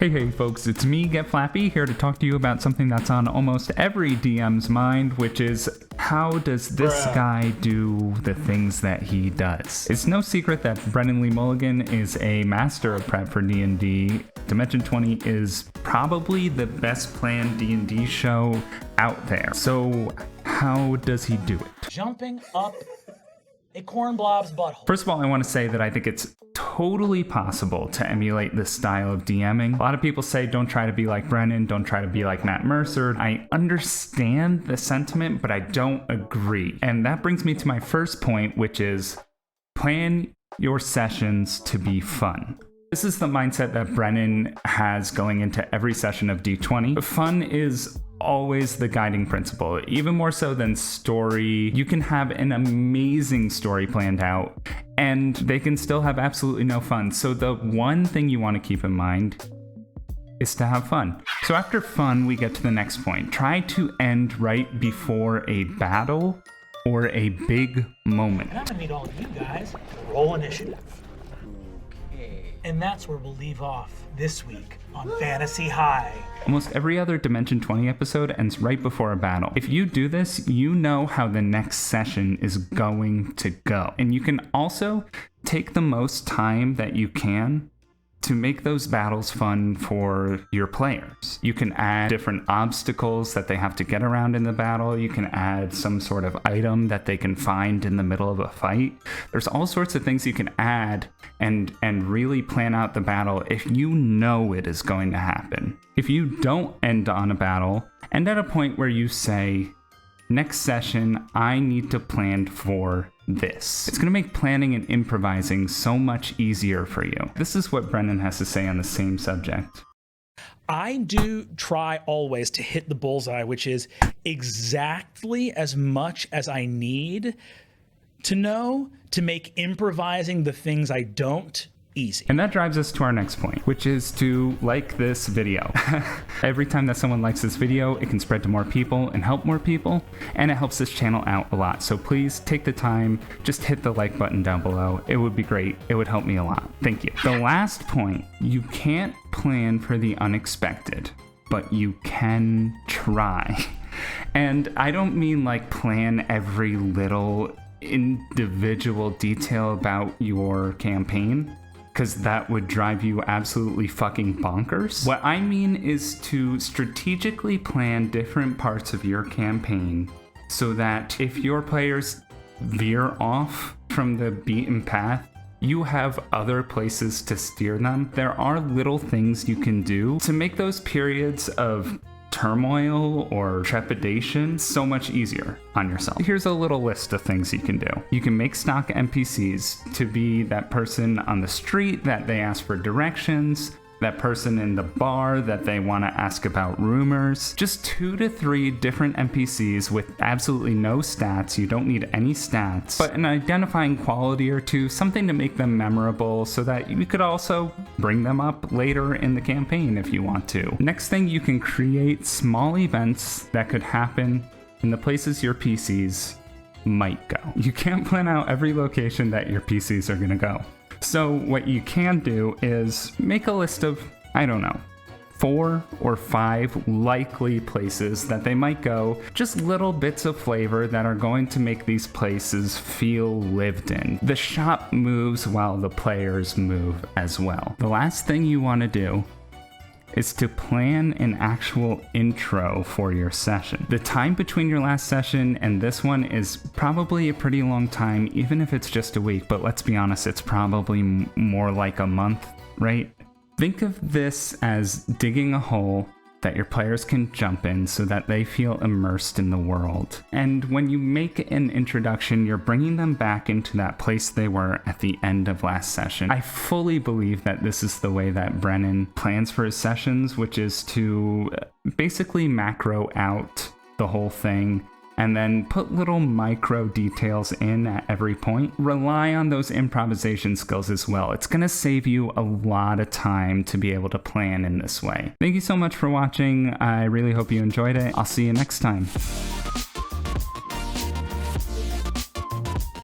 Hey folks, it's me, GetFlappy, here to talk to you about something that's on almost every DM's mind, which is how does this guy do the things that he does? It's no secret that Brennan Mulligan is a master of prep for D&D. Dimension 20 is probably the best planned D&D show out there. So how does he do it? Jumping up a corn blob's butthole. First of all, I want to say that I think it's totally possible to emulate this style of DMing. A lot of people say don't try to be like Brennan, don't try to be like Matt Mercer. I understand the sentiment, but I don't agree. And that brings me to my first point, which is plan your sessions to be fun. This is the mindset that Brennan has going into every session of D20. Fun is always the guiding principle, even more so than story. You can have an amazing story planned out and they can still have absolutely no fun. So the one thing you want to keep in mind is to have fun. So after fun, we get to the next point. Try to end right before a battle or a big moment. And I'm gonna need all of you guys to roll initiative. And that's where we'll leave off this week on Fantasy High. Almost every other Dimension 20 episode ends right before a battle. If you do this, you know how the next session is going to go. And you can also take the most time that you can to make those battles fun for your players. You can add different obstacles that they have to get around in the battle. You can add some sort of item that they can find in the middle of a fight. There's all sorts of things you can add and really plan out the battle if you know it is going to happen. If you don't end on a battle, end at a point where you say, next session, I need to plan for this. It's going to make planning and improvising so much easier for you. This is what Brennan has to say on the same subject. I do try always to hit the bullseye, which is exactly as much as I need to know to make improvising the things I don't easy. And that drives us to our next point, which is to like this video. Every time that someone likes this video, it can spread to more people and help more people, and it helps this channel out a lot. So please take the time, just hit the like button down below. It would be great. It would help me a lot. Thank you. The last point, you can't plan for the unexpected, but you can try. And I don't mean like plan every little individual detail about your campaign, because that would drive you absolutely fucking bonkers. What I mean is to strategically plan different parts of your campaign so that if your players veer off from the beaten path, you have other places to steer them. There are little things you can do to make those periods of turmoil or trepidation so much easier on yourself. Here's a little list of things you can do. You can make stock NPCs to be that person on the street that they ask for directions, that person in the bar that they want to ask about rumors. Just 2 to 3 different NPCs with absolutely no stats. You don't need any stats, but an identifying quality or two, something to make them memorable so that you could also bring them up later in the campaign if you want to. Next thing, you can create small events that could happen in the places your PCs might go. You can't plan out every location that your PCs are going to go. So what you can do is make a list of, I don't know, 4 or 5 likely places that they might go, just little bits of flavor that are going to make these places feel lived in. The shop moves while the players move as well. The last thing you want to do is to plan an actual intro for your session. The time between your last session and this one is probably a pretty long time, even if it's just a week, but let's be honest, it's probably more like a month, right? Think of this as digging a hole that your players can jump in so that they feel immersed in the world. And when you make an introduction, you're bringing them back into that place they were at the end of last session. I fully believe that this is the way that Brennan plans for his sessions, which is to basically macro out the whole thing and then put little micro details in at every point. Rely on those improvisation skills as well. It's gonna save you a lot of time to be able to plan in this way. Thank you so much for watching. I really hope you enjoyed it. I'll see you next time.